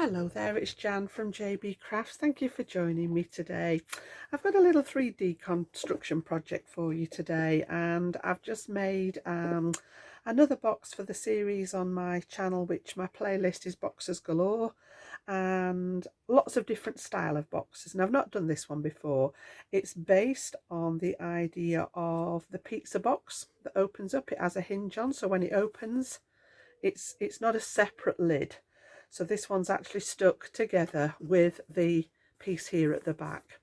Hello there, it's Jan from JB Crafts. Thank you for joining me today. I've got a little 3D construction project for you today, and I've just made another box for the series on my channel, which my playlist is Boxes Galore, and lots of different style of boxes. And I've not done this one before. It's based on the idea of the pizza box that opens up. It has a hinge on, so when it opens, it's not a separate lid. So this one's actually stuck together with the piece here at the back.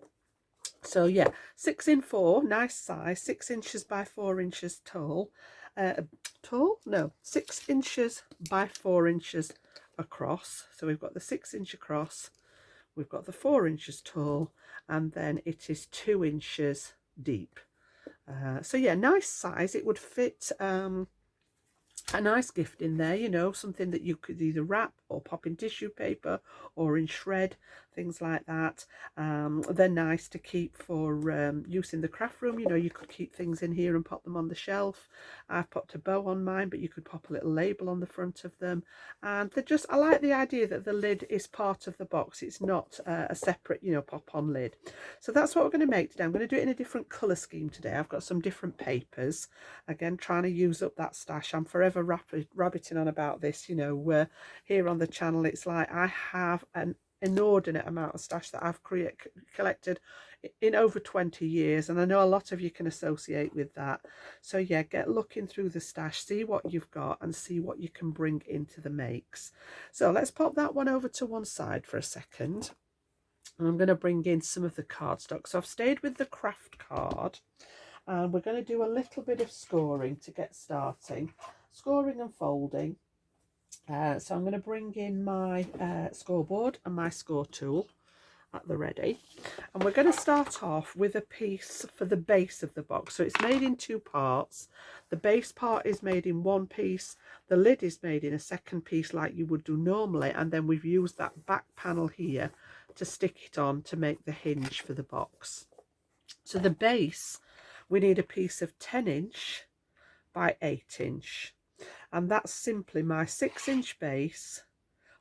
So yeah, 6x4, nice size, 6 inches by 4 inches tall. No, 6 inches by 4 inches across. So we've got the 6-inch across, we've got the 4 inches tall, and then it is 2 inches deep. So yeah, nice size. It would fit a nice gift in there, you know, something that you could either wrap or pop in tissue paper or in shred, things like that. They're nice to keep for use in the craft room. You know, you could keep things in here and pop them on the shelf. I've popped a bow on mine, but you could pop a little label on the front of them. And they're just, I like the idea that the lid is part of the box. It's not a separate, you know, pop on lid. So that's what we're going to make today. I'm going to do it in a different colour scheme today. I've got some different papers. Again, trying to use up that stash. I'm forever rabbiting on about this, you know, here on the channel. It's like I have an inordinate amount of stash that I've collected in over 20 years, and I know a lot of you can associate with that. So yeah, get looking through the stash, see what you've got and see what you can bring into the makes. So let's pop that one over to one side for a second, and I'm going to bring in some of the cardstock. So I've stayed with the craft card, and we're going to do a little bit of scoring to get starting, scoring and folding. So I'm going to bring in my scoreboard and my score tool at the ready, and we're going to start off with a piece for the base of the box. So it's made in two parts. The base part is made in one piece, the lid is made in a second piece like you would do normally, and then we've used that back panel here to stick it on to make the hinge for the box. So the base, we need a piece of 10-inch by 8-inch, and that's simply my 6-inch base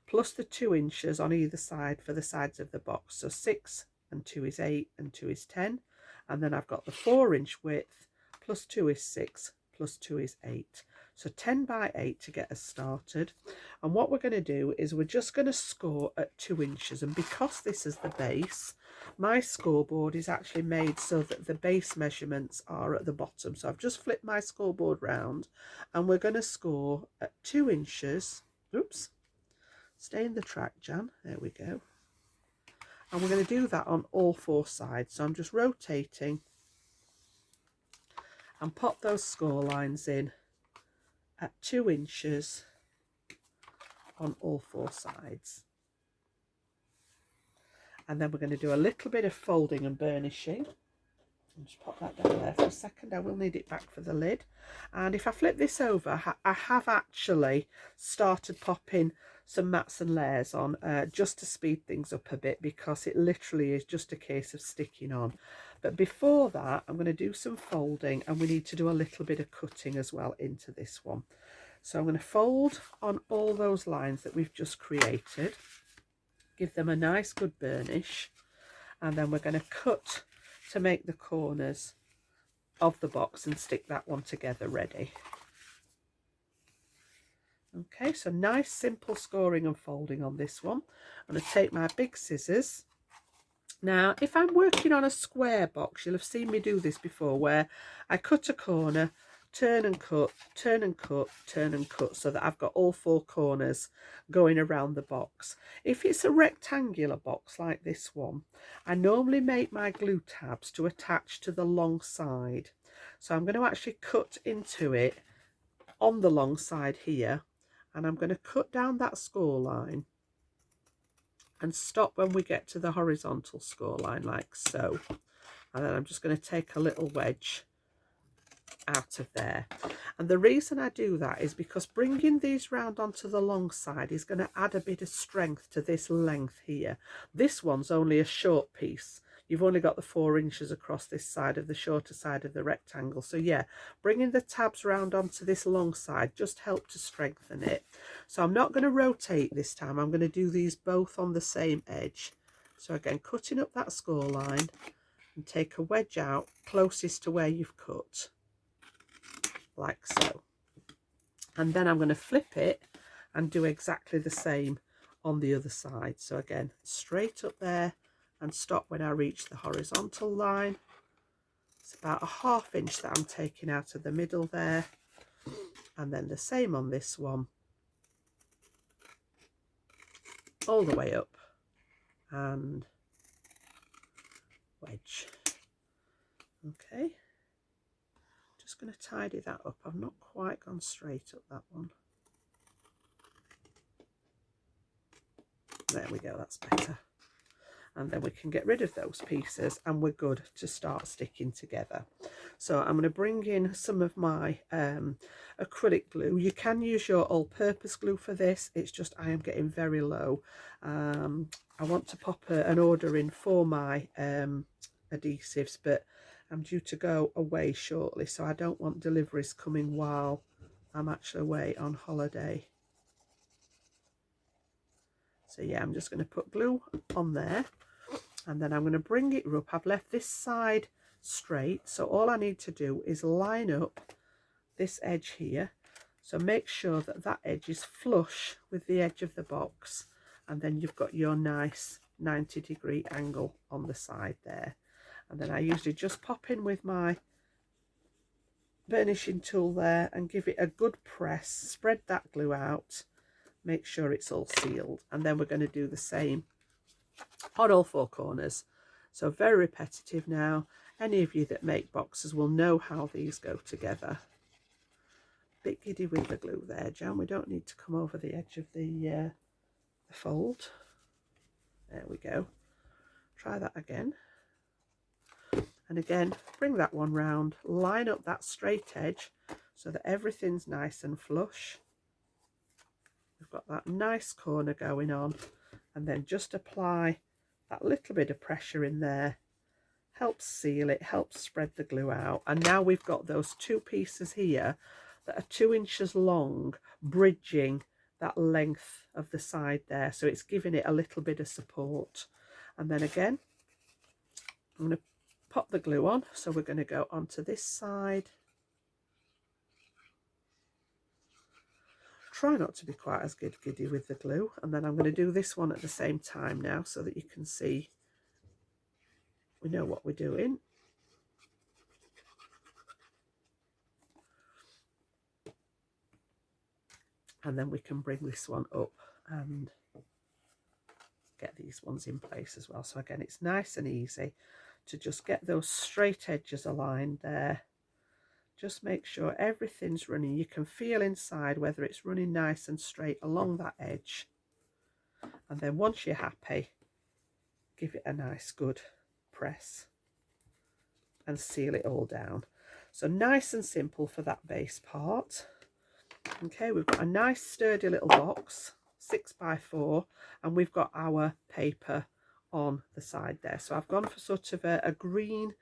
plus the 2 inches on either side for the sides of the box. So 6 and 2 is 8 and 2 is 10, and then I've got the 4-inch width plus 2 is 6 plus 2 is 8. So 10 by 8 to get us started. And what we're going to do is we're just going to score at 2 inches, and because this is the base, my scoreboard is actually made so that the base measurements are at the bottom. So I've just flipped my scoreboard round, and we're going to score at 2 inches. Oops, stay in the track, Jan, there we go. And we're going to do that on all 4 sides. So I'm just rotating and pop those score lines in at 2 inches on all 4 sides. And then we're going to do a little bit of folding and burnishing. I'll just pop that down there for a second. I will need it back for the lid. And if I flip this over, I have actually started popping some mats and layers on just to speed things up a bit, because it literally is just a case of sticking on. But before that, I'm going to do some folding, and we need to do a little bit of cutting as well into this one. So I'm going to fold on all those lines that we've just created, give them a nice good burnish, and then we're going to cut to make the corners of the box and stick that one together ready. Okay, so nice simple scoring and folding on this one. I'm going to take my big scissors. Now, if I'm working on a square box, you'll have seen me do this before, where I cut a corner, turn and cut, turn and cut, turn and cut, so that I've got all 4 corners going around the box. If it's a rectangular box like this one, I normally make my glue tabs to attach to the long side. So I'm going to actually cut into it on the long side here, and I'm going to cut down that score line and stop when we get to the horizontal score line, like so. And then I'm just going to take a little wedge out of there. And the reason I do that is because bringing these round onto the long side is going to add a bit of strength to this length here. This one's only a short piece. you've only got the 4 inches across this side of the shorter side of the rectangle. So yeah, bringing the tabs round onto this long side just helped to strengthen it. So I'm not going to rotate this time. I'm going to do these both on the same edge. So again, cutting up that score line and take a wedge out closest to where you've cut, like so. And then I'm going to flip it and do exactly the same on the other side. So again, straight up there and stop when I reach the horizontal line. It's about a 1/2 inch that I'm taking out of the middle there. And then the same on this one, all the way up and wedge. Okay, just going to tidy that up. I've not quite gone straight up that one. There we go, that's better. And then we can get rid of those pieces and we're good to start sticking together. So I'm going to bring in some of my acrylic glue. You can use your all-purpose glue for this, it's just I am getting very low. I want to pop an order in for my adhesives, but I'm due to go away shortly, so I don't want deliveries coming while I'm actually away on holiday. So yeah, I'm just going to put glue on there and then I'm going to bring it up. I've left this side straight, so all I need to do is line up this edge here. So make sure that that edge is flush with the edge of the box, and then you've got your nice 90-degree angle on the side there. And then I usually just pop in with my burnishing tool there and give it a good press, spread that glue out, make sure it's all sealed, and then we're going to do the same on all 4 corners. So very repetitive now. Any of you that make boxes will know how these go together. Bit giddy with the glue there, Jan. We don't need to come over the edge of the fold. There we go. Try that again. And again, bring that one round, line up that straight edge so that everything's nice and flush. We've got that nice corner going on, and then just apply that little bit of pressure in there. Helps seal it, helps spread the glue out. And now we've got those 2 pieces here that are 2 inches long, bridging that length of the side there. So it's giving it a little bit of support. And then again, I'm going to pop the glue on. So we're going to go onto this side. Try not to be quite as giddy with the glue. And then I'm going to do this one at the same time now so that you can see we know what we're doing. And then we can bring this one up and get these ones in place as well. So again, it's nice and easy to just get those straight edges aligned there. Just make sure everything's running. You can feel inside whether it's running nice and straight along that edge. And then once you're happy, give it a nice good press and seal it all down. So nice and simple for that base part. Okay, we've got a nice sturdy little box, 6x4, and we've got our paper on the side there. So I've gone for sort of a green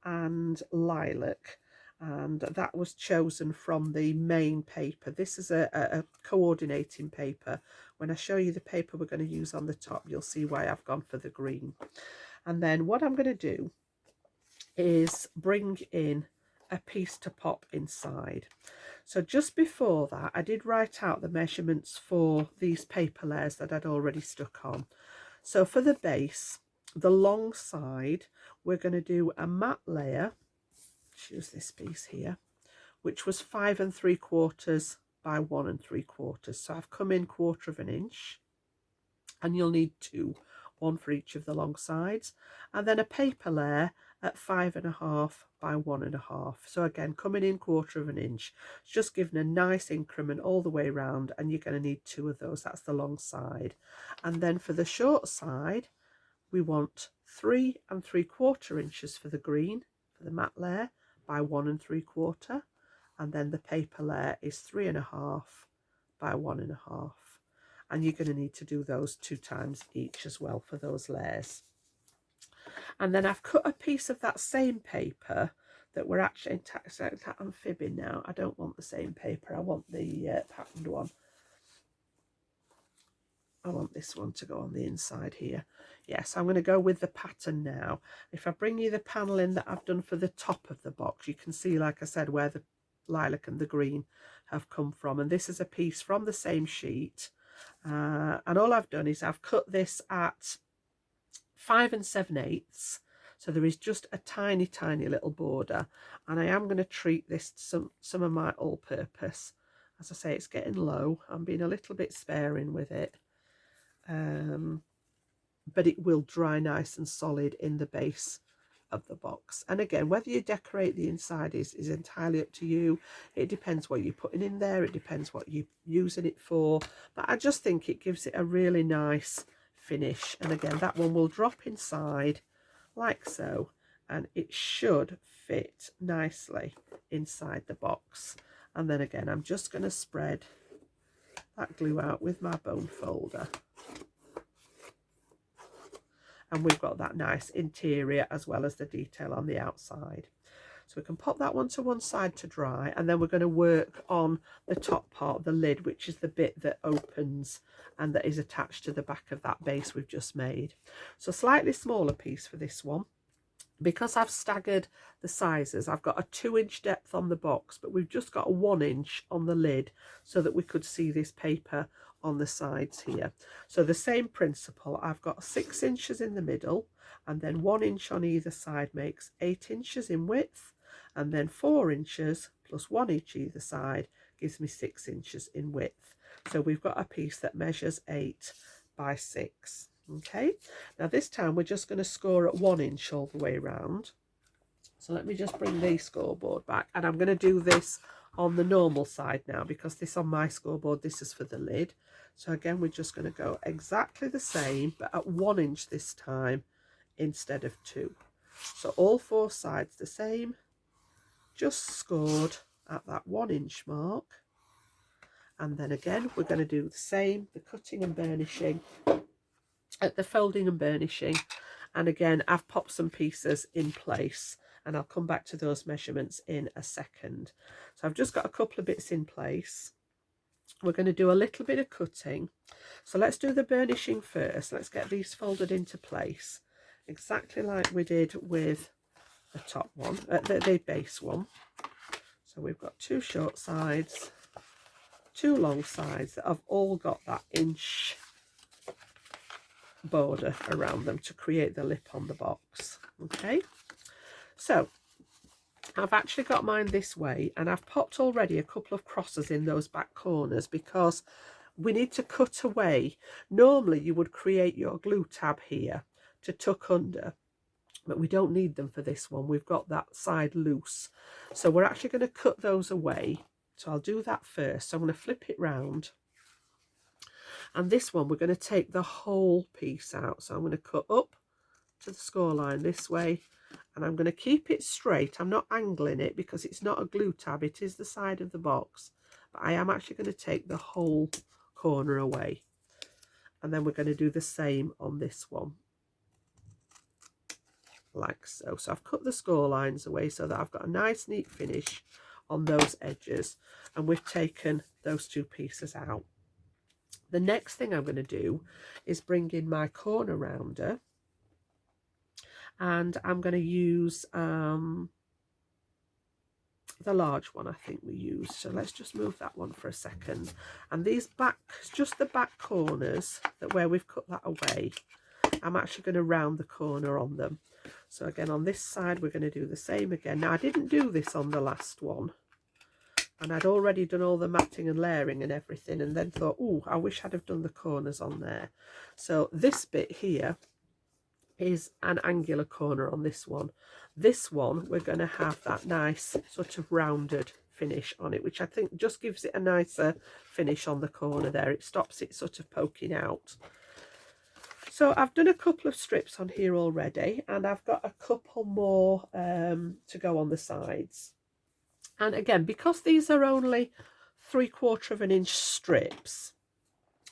and lilac, and that was chosen from the main paper. This is a coordinating paper. When I show you the paper we're going to use on the top, you'll see why I've gone for the green. And then what I'm going to do is bring in a piece to pop inside. So just before that, I did write out the measurements for these paper layers that I'd already stuck on. So for the base, the long side, we're going to do a matte layer. Choose this piece here, which was 5 3/4 by 1 3/4. So I've come in 1/4 inch, and you'll need 2, 1 for each of the long sides, and then a paper layer at 5 1/2 by 1 1/2. So again, coming in 1/4 inch, it's just giving a nice increment all the way around, and you're going to need 2 of those. That's the long side. And then for the short side, we want 3 3/4 inches for the green, for the matte layer, by 1 3/4, and then the paper layer is 3 1/2 by 1 1/2. And you're going to need to do those 2 times each as well for those layers. And then I've cut a piece of that same paper that we're actually, I'm fibbing now, I don't want the same paper, I want the patterned one. I want this one to go on the inside here. Yes, I'm going to go with the pattern now. If I bring you the paneling that I've done for the top of the box, you can see, like I said, where the lilac and the green have come from. And this is a piece from the same sheet. And all I've done is I've cut this at 5 7/8. So there is just a tiny, tiny little border. And I am going to treat this to some of my all-purpose. As I say, it's getting low. I'm being a little bit sparing with it. But it will dry nice and solid in the base of the box. And again, whether you decorate the inside is entirely up to you. It depends what you're putting in there, it depends what you're using it for, but I just think it gives it a really nice finish. And again, that one will drop inside like so, and it should fit nicely inside the box. And then again, I'm just going to spread that glue out with my bone folder. And we've got that nice interior as well as the detail on the outside. So we can pop that one to one side to dry, and then we're going to work on the top part of the lid, which is the bit that opens and that is attached to the back of that base we've just made. So slightly smaller piece for this one. Because I've staggered the sizes, I've got a 2-inch depth on the box, but we've just got a 1-inch on the lid so that we could see this paper on the sides here. So the same principle, I've got 6 inches in the middle, and then 1 inch on either side makes 8 inches in width, and then 4 inches plus 1 inch either side gives me 6 inches in width. So we've got a piece that measures 8 by 6. Okay, now this time we're just going to score at 1 inch all the way around. So let me just bring the scoreboard back, and I'm going to do this on the normal side now, because this on my scoreboard, this is for the lid. So again, we're just going to go exactly the same, but at 1 inch this time instead of 2. So all 4 sides the same, just scored at that 1 inch mark. And then again, we're going to do the same, the cutting and burnishing, at the folding and burnishing. And again, I've popped some pieces in place, and I'll come back to those measurements in a second. So I've just got a couple of bits in place. We're going to do a little bit of cutting. So let's do the burnishing first. Let's get these folded into place exactly like we did with the top one, the base one. So we've got 2 short sides, 2 long sides that have all got that inch border around them to create the lip on the box. Okay, so I've actually got mine this way, and I've popped already a couple of crosses in those back corners because we need to cut away. Normally you would create your glue tab here to tuck under, but we don't need them for this one. We've got that side loose, so we're actually going to cut those away. So I'll do that first. So I'm going to flip it round. And this one, we're going to take the whole piece out. So I'm going to cut up to the score line this way, and I'm going to keep it straight. I'm not angling it because it's not a glue tab. It is the side of the box. But I am actually going to take the whole corner away. And then we're going to do the same on this one. Like so. So I've cut the score lines away so that I've got a nice neat finish on those edges. And we've taken those 2 pieces out. The next thing I'm going to do is bring in my corner rounder, and I'm going to use the large one I think we used. So let's just move that one for a second. And these back, just the back corners that where we've cut that away, I'm actually going to round the corner on them. So again, on this side, we're going to do the same again. Now, I didn't do this on the last one, and I'd already done all the matting and layering and everything, and then thought, oh, I wish I'd have done the corners on there. So this bit here is an angular corner on this one. This one, we're going to have that nice sort of rounded finish on it, which I think just gives it a nicer finish on the corner there. It stops it sort of poking out. So I've done a couple of strips on here already, and I've got a couple more to go on the sides. And again, because these are only 3/4 of an inch strips,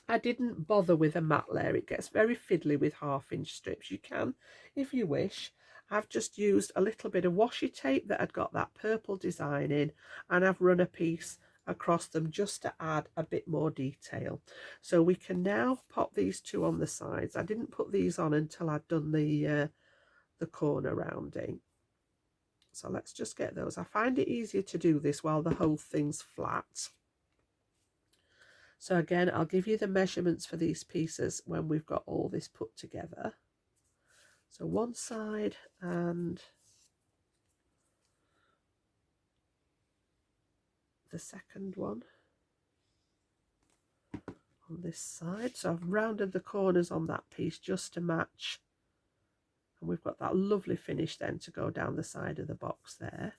I didn't bother with a matte layer. It gets very fiddly with 1/2 inch strips. You can, if you wish. I've just used a little bit of washi tape that had got that purple design in, and I've run a piece across them just to add a bit more detail. So we can now pop these two on the sides. I didn't put these on until I'd done the corner rounding. So let's just get those. I find it easier to do this while the whole thing's flat. So again, I'll give you the measurements for these pieces when we've got all this put together. So one side and the second one on this side. So I've rounded the corners on that piece just to match. And we've got that lovely finish then to go down the side of the box there.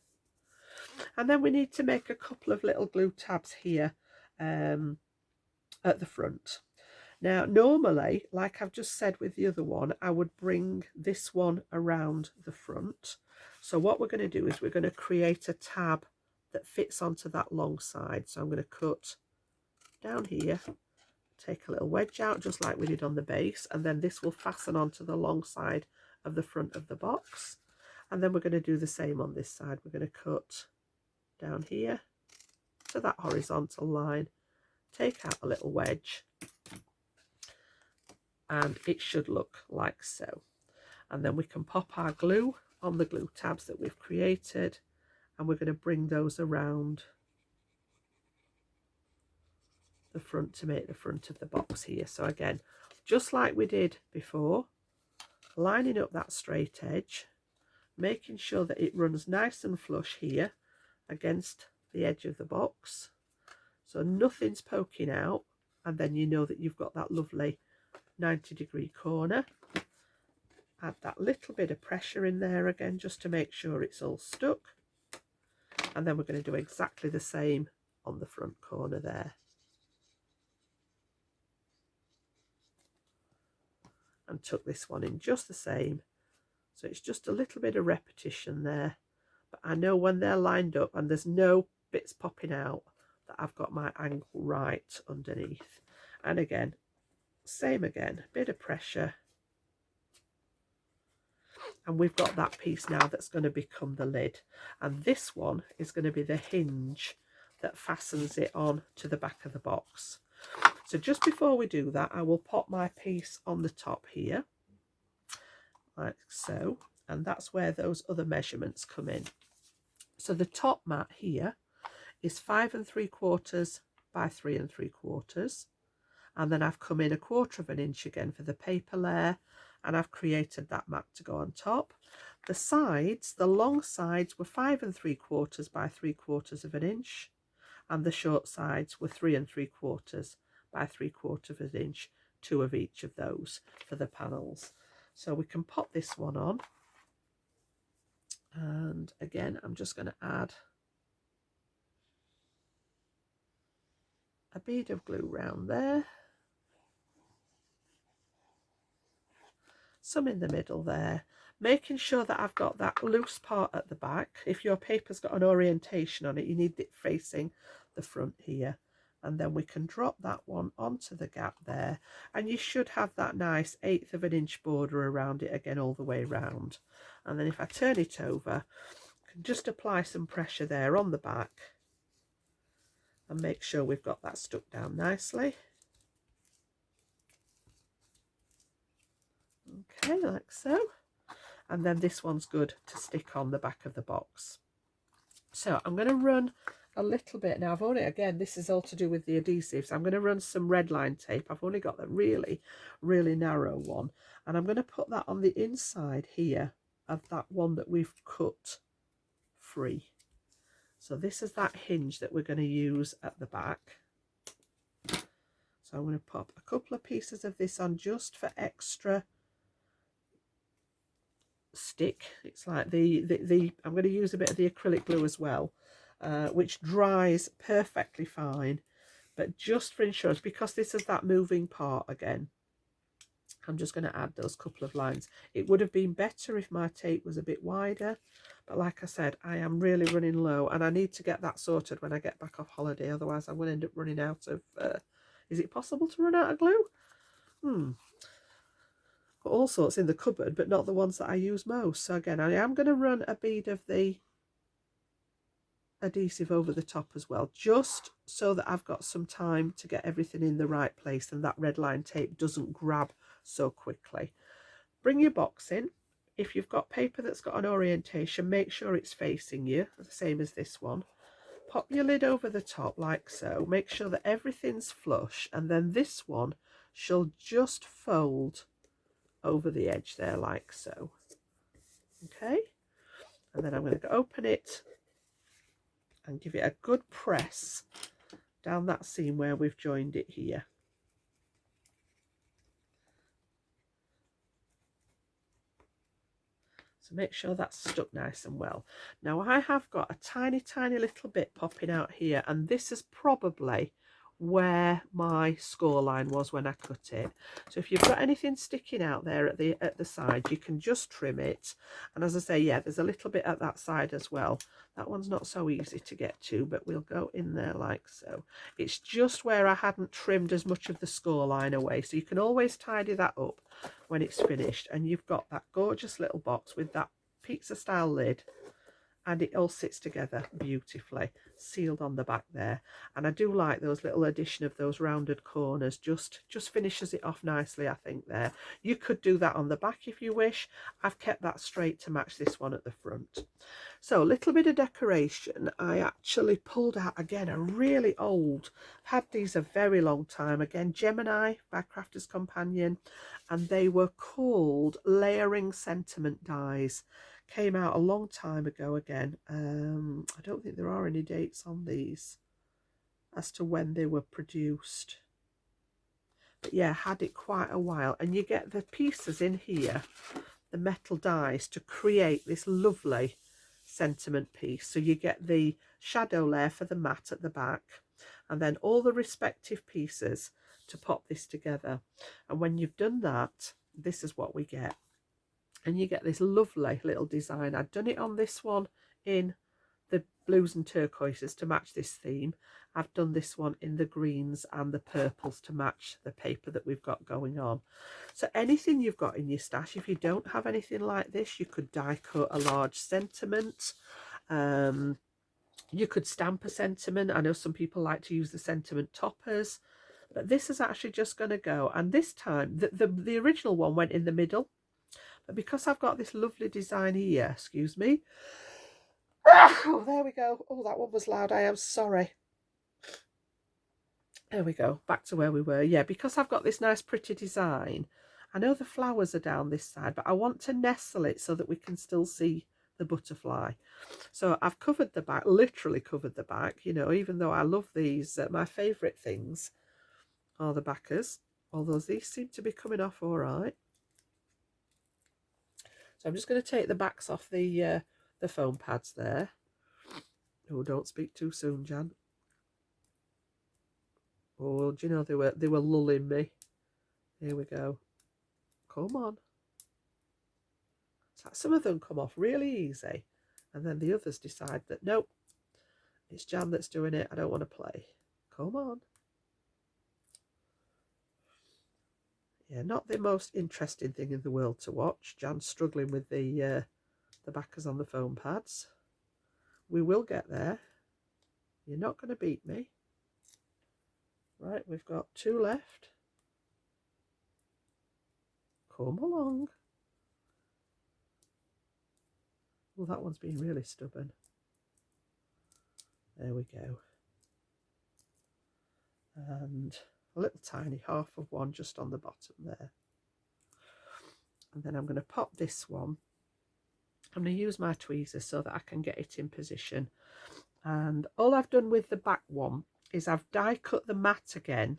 And then we need to make a couple of little glue tabs here at the front. Now, normally, like I've just said with the other one, I would bring this one around the front. So what we're going to do is we're going to create a tab that fits onto that long side. So I'm going to cut down here, take a little wedge out just like we did on the base, and then this will fasten onto the long side of the front of the box. And then we're going to do the same on this side. We're going to cut down here to that horizontal line, take out a little wedge, and it should look like so. And then we can pop our glue on the glue tabs that we've created, and we're going to bring those around the front to make the front of the box here. So again, just like we did before, lining up that straight edge, making sure that it runs nice and flush here against the edge of the box, so nothing's poking out, and then you know that you've got that lovely 90-degree corner. Add that little bit of pressure in there again just to make sure it's all stuck, and then we're going to do exactly the same on the front corner there. And tuck this one in just the same, so it's just a little bit of repetition there, but I know when they're lined up and there's no bits popping out that I've got my angle right underneath. And again, same again, bit of pressure, and we've got that piece now that's going to become the lid, and this one is going to be the hinge that fastens it on to the back of the box. So just before we do that, I will pop my piece on the top here like so, and that's where those other measurements come in. So the top mat here is 5 3/4 by 3 3/4, and then I've come in 1/4 inch again for the paper layer, and I've created that mat to go on top. The sides, the long sides, were 5 3/4 by 3/4 inch, and the short sides were 3 3/4 by 3/4 inch, 2 of each of those for the panels. So we can pop this one on, and again I'm just going to add a bead of glue round there, some in the middle there, making sure that I've got that loose part at the back. If your paper's got an orientation on it, you need it facing the front here, and then we can drop that one onto the gap there, and you should have that nice 1/8 inch border around it again all the way round. And then if I turn it over, I can just apply some pressure there on the back and make sure we've got that stuck down nicely. Okay, like so. And then this one's good to stick on the back of the box. So I'm going to run a little bit now. I've only, again, this is all to do with the adhesives. I'm going to run some red line tape. I've only got the really narrow one, and I'm going to put that on the inside here of that one that we've cut free. So this is that hinge that we're going to use at the back. So I'm going to pop a couple of pieces of this on just for extra stick. It's like I'm going to use a bit of the acrylic glue as well, which dries perfectly fine, but just for insurance, because this is that moving part again, I'm just going to add those couple of lines. It would have been better if my tape was a bit wider, but like I said, I am really running low, and I need to get that sorted when I get back off holiday, otherwise I'm going to end up running out of Is it possible to run out of glue? Got all sorts in the cupboard, but not the ones that I use most. So again, I am going to run a bead of the adhesive over the top as well, just so that I've got some time to get everything in the right place and that red line tape doesn't grab so quickly. Bring your box in. If you've got paper that's got an orientation, make sure it's facing you, the same as this one. Pop your lid over the top like so. Make sure that everything's flush, and then this one shall just fold over the edge there like so. Okay, and then I'm going to open it and give it a good press down that seam where we've joined it here. So make sure that's stuck nice and well. Now I have got a tiny little bit popping out here, and this is probably where my score line was when I cut it. So if you've got anything sticking out there at the side, you can just trim it. And as I say, yeah, there's a little bit at that side as well. That one's not so easy to get to, but we'll go in there like so. It's just where I hadn't trimmed as much of the score line away, so you can always tidy that up when it's finished, and you've got that gorgeous little box with that pizza style lid, and it all sits together beautifully, sealed on the back there. And I do like those little addition of those rounded corners, just finishes it off nicely, I think. There, you could do that on the back if you wish. I've kept that straight to match this one at the front. So a little bit of decoration. I actually pulled out again a really old, had these a very long time, again Gemini by Crafter's Companion, and they were called layering sentiment dies. Came out a long time ago again. I don't think there are any dates on these as to when they were produced, but yeah, had it quite a while. And you get the pieces in here, the metal dies, to create this lovely sentiment piece. So you get the shadow layer for the mat at the back, and then all the respective pieces to pop this together. And when you've done that, this is what we get. And you get this lovely little design. I've done it on this one in the blues and turquoises to match this theme. I've done this one in the greens and the purples to match the paper that we've got going on. So anything you've got in your stash, if you don't have anything like this, you could die cut a large sentiment. You could stamp a sentiment. I know some people like to use the sentiment toppers, but this is actually just going to go. And this time, the original one went in the middle. But because I've got this lovely design here, excuse me. Oh, there we go. Oh, that one was loud. I am sorry. There we go. Back to where we were. Yeah, because I've got this nice pretty design. I know the flowers are down this side, but I want to nestle it so that we can still see the butterfly. So I've covered the back, literally covered the back, you know, even though I love these. My favourite things are the backers, although these seem to be coming off all right. So I'm just going to take the backs off the foam pads there. Oh, don't speak too soon, Jan. Oh, do you know they were lulling me. Here we go. Come on. So some of them come off really easy, and then the others decide that nope, it's Jan that's doing it. I don't want to play. Come on. Yeah, not the most interesting thing in the world to watch. Jan's struggling with the backers on the foam pads. We will get there. You're not going to beat me. Right, we've got 2 left. Come along. Well, that one's been really stubborn. There we go. And a little tiny half of one just on the bottom there. And then I'm going to pop this one. I'm going to use my tweezers so that I can get it in position. And all I've done with the back one is I've die cut the mat again,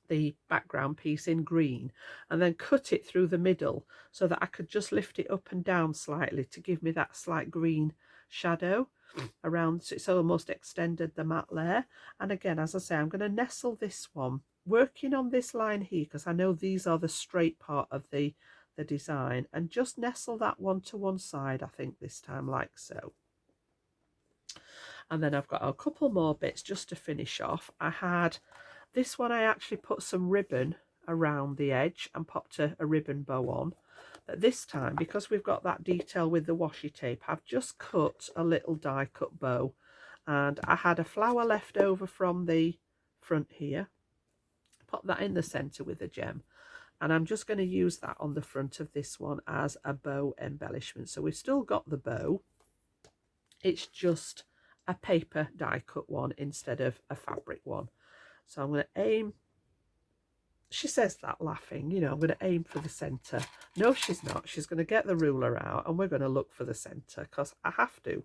the background piece in green, and then cut it through the middle so that I could just lift it up and down slightly to give me that slight green shadow around, so it's almost extended the mat layer. And again, as I say, I'm going to nestle this one, working on this line here because I know these are the straight part of the design, and just nestle that one to one side, I think this time, like so. And then I've got a couple more bits just to finish off. I had This one I actually put some ribbon around the edge and popped a ribbon bow on. But this time, because we've got that detail with the washi tape, I've just cut a little die cut bow, and I had a flower left over from the front here. Pop that in the center with a gem, and I'm just going to use that on the front of this one as a bow embellishment. So we've still got the bow, it's just a paper die cut one instead of a fabric one. So I'm going to aim, she says that laughing, you know, I'm going to aim for the center. No, she's not. She's going to get the ruler out and we're going to look for the center because I have to.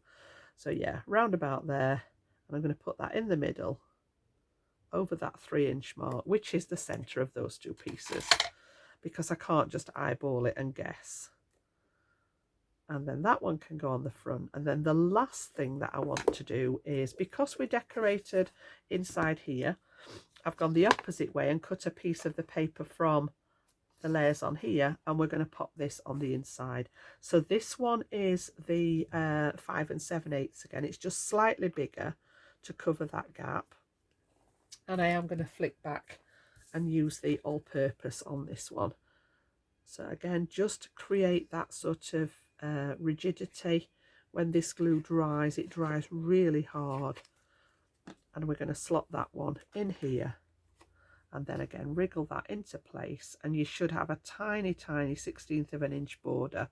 So yeah, round about there, and I'm going to put that in the middle over that 3-inch mark, which is the center of those two pieces, because I can't just eyeball it and guess. And then that one can go on the front. And then the last thing that I want to do is, because we decorated inside here, I've gone the opposite way and cut a piece of the paper from the layers on here, and we're going to pop this on the inside. So this one is the 5 7/8 again. It's just slightly bigger to cover that gap. And I am going to flick back and use the all-purpose on this one. So again, just to create that sort of rigidity. When this glue dries, it dries really hard. And we're going to slot that one in here. And then again, wriggle that into place. And you should have a tiny, tiny 1/16 of an inch border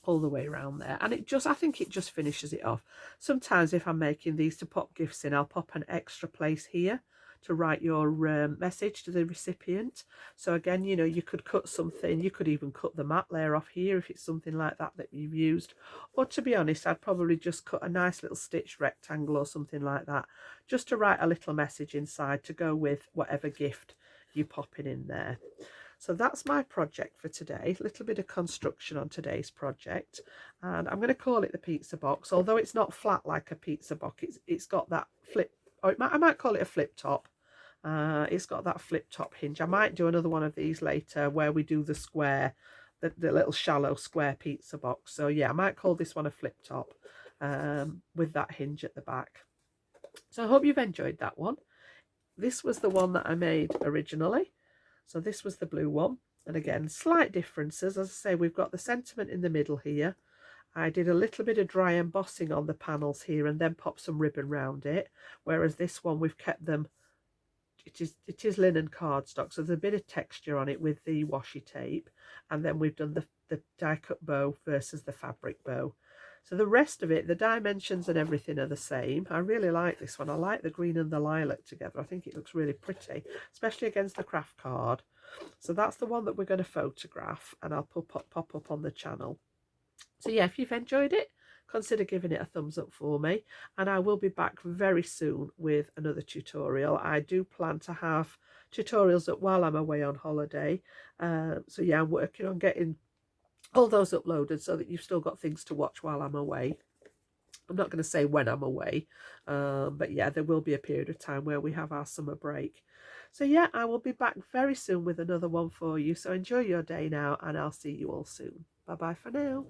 all the way around there. And it just, I think it just finishes it off. Sometimes if I'm making these to pop gifts in, I'll pop an extra place here to write your message to the recipient. So again, you know, you could cut something, you could even cut the matte layer off here if it's something like that that you've used. Or to be honest, I'd probably just cut a nice little stitched rectangle or something like that, just to write a little message inside to go with whatever gift you're popping in there. So that's my project for today. A little bit of construction on today's project, and I'm going to call it the pizza box, although it's not flat like a pizza box. It's got that flip, or I might call it a flip top. It's got that flip top hinge. I might do another one of these later where we do the square, the little shallow square pizza box. So yeah, I might call this one a flip top with that hinge at the back. So I hope you've enjoyed that one. This was the one that I made originally. So this was the blue one, and again, slight differences. As I say, we've got the sentiment in the middle here. I did a little bit of dry embossing on the panels here and then popped some ribbon round it, whereas this one we've kept them, it is linen cardstock, so there's a bit of texture on it with the washi tape, and then we've done the die cut bow versus the fabric bow. So the rest of it, the dimensions and everything are the same. I really like this one. I like the green and the lilac together. I think it looks really pretty, especially against the craft card. So that's the one that we're going to photograph, and I'll pop up on the channel. So yeah, if you've enjoyed it, consider giving it a thumbs up for me, and I will be back very soon with another tutorial. I do plan to have tutorials that while I'm away on holiday. So yeah, I'm working on getting all those uploaded so that you've still got things to watch while I'm away. I'm not going to say when I'm away, but yeah, there will be a period of time where we have our summer break. So yeah, I will be back very soon with another one for you. So enjoy your day now, and I'll see you all soon. Bye bye for now.